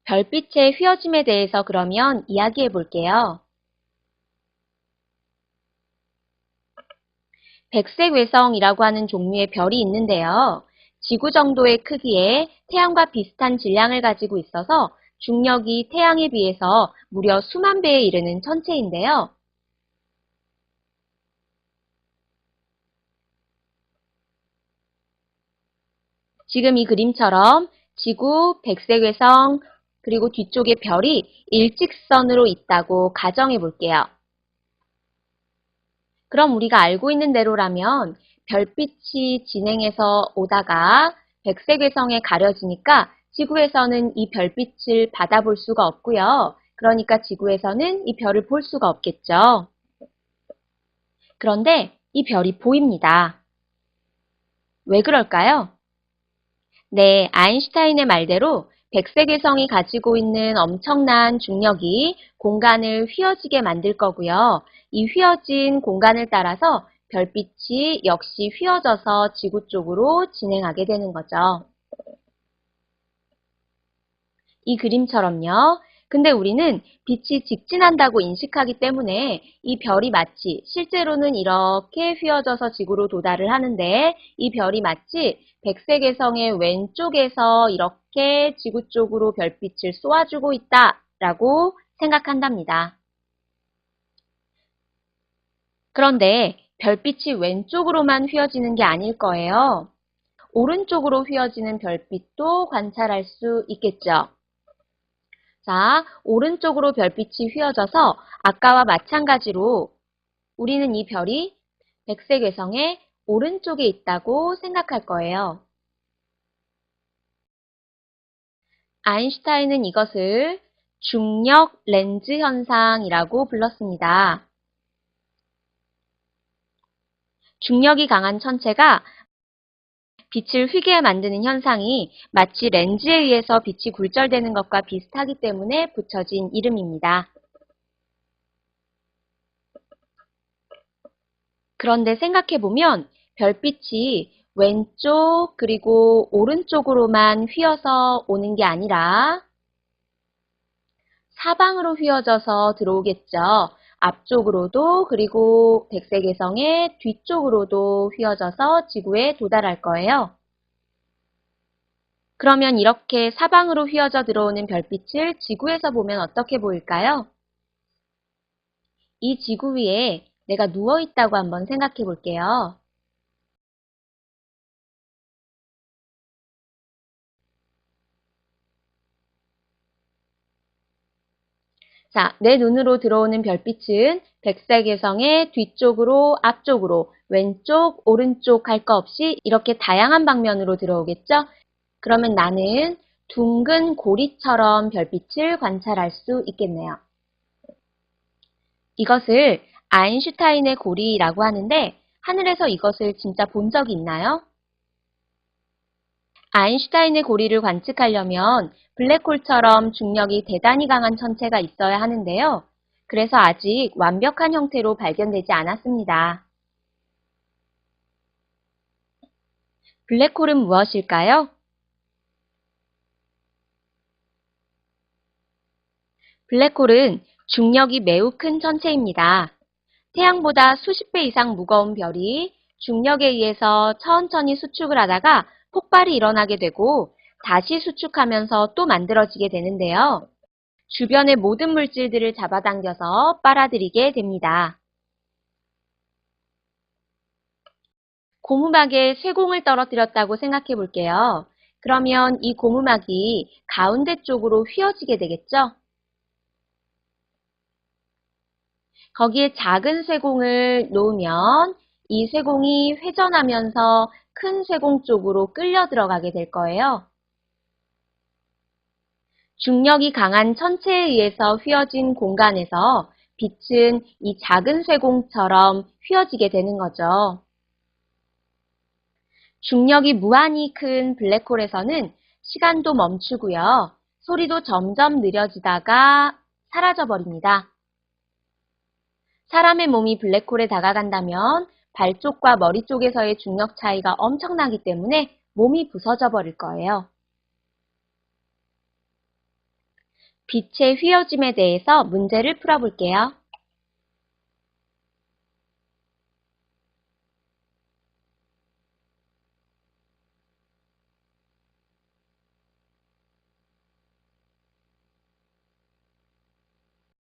별빛의 휘어짐에 대해서 그러면 이야기해 볼게요. 백색외성이라고 하는 종류의 별이 있는데요. 지구 정도의 크기에 태양과 비슷한 질량을 가지고 있어서 중력이 태양에 비해서 무려 수만 배에 이르는 천체인데요. 지금 이 그림처럼 지구, 백색외성, 그리고 뒤쪽에 별이 일직선으로 있다고 가정해 볼게요. 그럼 우리가 알고 있는 대로라면 별빛이 진행해서 오다가 백색외성에 가려지니까 지구에서는 이 별빛을 받아볼 수가 없고요. 그러니까 지구에서는 이 별을 볼 수가 없겠죠. 그런데 이 별이 보입니다. 왜 그럴까요? 네, 아인슈타인의 말대로 백색외성이 가지고 있는 엄청난 중력이 공간을 휘어지게 만들 거고요. 이 휘어진 공간을 따라서 별빛이 역시 휘어져서 지구 쪽으로 진행하게 되는 거죠. 이 그림처럼요. 근데 우리는 빛이 직진한다고 인식하기 때문에 이 별이 마치 실제로는 이렇게 휘어져서 지구로 도달을 하는데 이 별이 마치 백색외성의 왼쪽에서 이렇게 지구 쪽으로 별빛을 쏘아주고 있다라고 생각한답니다. 그런데 별빛이 왼쪽으로만 휘어지는 게 아닐 거예요. 오른쪽으로 휘어지는 별빛도 관찰할 수 있겠죠. 자, 오른쪽으로 별빛이 휘어져서 아까와 마찬가지로 우리는 이 별이 백색외성의 오른쪽에 있다고 생각할 거예요. 아인슈타인은 이것을 중력 렌즈 현상이라고 불렀습니다. 중력이 강한 천체가 빛을 휘게 만드는 현상이 마치 렌즈에 의해서 빛이 굴절되는 것과 비슷하기 때문에 붙여진 이름입니다. 그런데 생각해보면 별빛이 왼쪽 그리고 오른쪽으로만 휘어서 오는 게 아니라 사방으로 휘어져서 들어오겠죠. 앞쪽으로도 그리고 백색외성의 뒤쪽으로도 휘어져서 지구에 도달할 거예요. 그러면 이렇게 사방으로 휘어져 들어오는 별빛을 지구에서 보면 어떻게 보일까요? 이 지구 위에 내가 누워 있다고 한번 생각해 볼게요. 자, 내 눈으로 들어오는 별빛은 백색외성의 뒤쪽으로, 앞쪽으로, 왼쪽, 오른쪽 할 거 없이 이렇게 다양한 방면으로 들어오겠죠? 그러면 나는 둥근 고리처럼 별빛을 관찰할 수 있겠네요. 이것을 아인슈타인의 고리라고 하는데 하늘에서 이것을 진짜 본 적이 있나요? 아인슈타인의 고리를 관측하려면 블랙홀처럼 중력이 대단히 강한 천체가 있어야 하는데요. 그래서 아직 완벽한 형태로 발견되지 않았습니다. 블랙홀은 무엇일까요? 블랙홀은 중력이 매우 큰 천체입니다. 태양보다 수십 배 이상 무거운 별이 중력에 의해서 천천히 수축을 하다가 폭발이 일어나게 되고 다시 수축하면서 또 만들어지게 되는데요. 주변의 모든 물질들을 잡아당겨서 빨아들이게 됩니다. 고무막에 쇠공을 떨어뜨렸다고 생각해 볼게요. 그러면 이 고무막이 가운데 쪽으로 휘어지게 되겠죠? 거기에 작은 쇠공을 놓으면 이 쇠공이 회전하면서 큰 쇠공 쪽으로 끌려 들어가게 될 거예요. 중력이 강한 천체에 의해서 휘어진 공간에서 빛은 이 작은 쇠공처럼 휘어지게 되는 거죠. 중력이 무한히 큰 블랙홀에서는 시간도 멈추고요. 소리도 점점 느려지다가 사라져 버립니다. 사람의 몸이 블랙홀에 다가간다면 발 쪽과 머리 쪽에서의 중력 차이가 엄청나기 때문에 몸이 부서져 버릴 거예요. 빛의 휘어짐에 대해서 문제를 풀어볼게요.